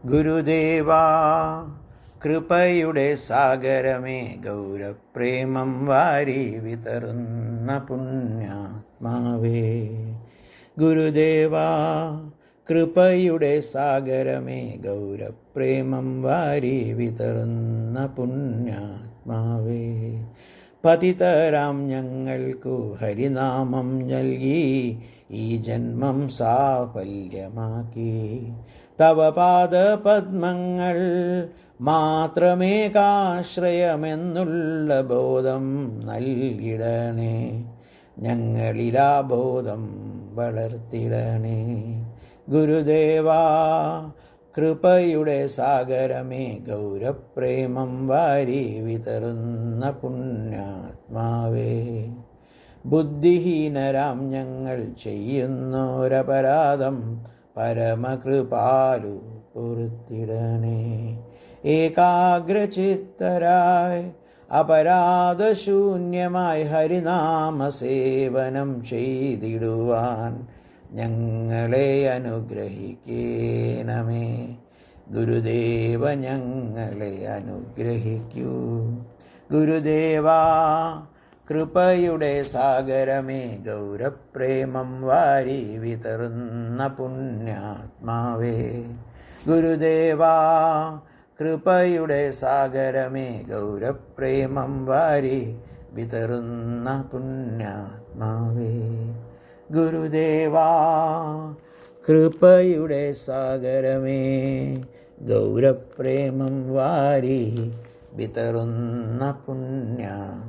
ഗുരുദേവാ കൃപയുടെ സാഗരമേ, ഗൗരപ്രേമം വാരി വിതറുന്ന പുണ്യാത്മാവേ. ഗുരുദേവാ കൃപയുടെ സാഗരമേ, ഗൗരപ്രേമം വാരി വിതറുന്ന പുണ്യാത്മാവേ. പതിതരാം ഞങ്ങൾക്കു ഹരിനാമം നൽകി ഈ ജന്മം സാഫല്യമാക്കി. തവ പാദപദ്മങ്ങൾ മാത്രമേകാശ്രയമെന്നുള്ള ബോധം നൽകിടണേ. ഞങ്ങളിലാ ബോധം വളർത്തിടണേ. ഗുരുദേവാ കൃപയുടെ സാഗരമേ, ഗൗരപ്രേമം വാരി വിതറുന്ന പുണ്യാത്മാവേ. ബുദ്ധിഹീനരാം ഞങ്ങൾ ചെയ്യുന്നോരപരാധം പരമകൃപാലു പൊറുത്തിടണേ. ഏകാഗ്രചിത്തരായി അപരാധശൂന്യമായി ഹരിനാമസേവനം ചെയ്തിടുവാൻ ഞങ്ങളെ അനുഗ്രഹിക്കേണമേ. ഗുരുദേവ ഞങ്ങളെ അനുഗ്രഹിക്കൂ. ഗുരുദേവാ കൃപയുടെ സാഗരമേ, ഗൗരപ്രേമം വാരി വിതറുന്ന പുണ്യാത്മാവേ. ഗുരുദേവാ കൃപയുടെ സാഗരമേ, ഗൗരപ്രേമം വാരി വിതറുന്ന പുണ്യാത്മാവേ. ഗുരുദേവാ കൃപയുടെ സാഗരമേ, ഗൗരപ്രേമം വാരി വിതറുന്ന പുണ്യാത്മാവേ.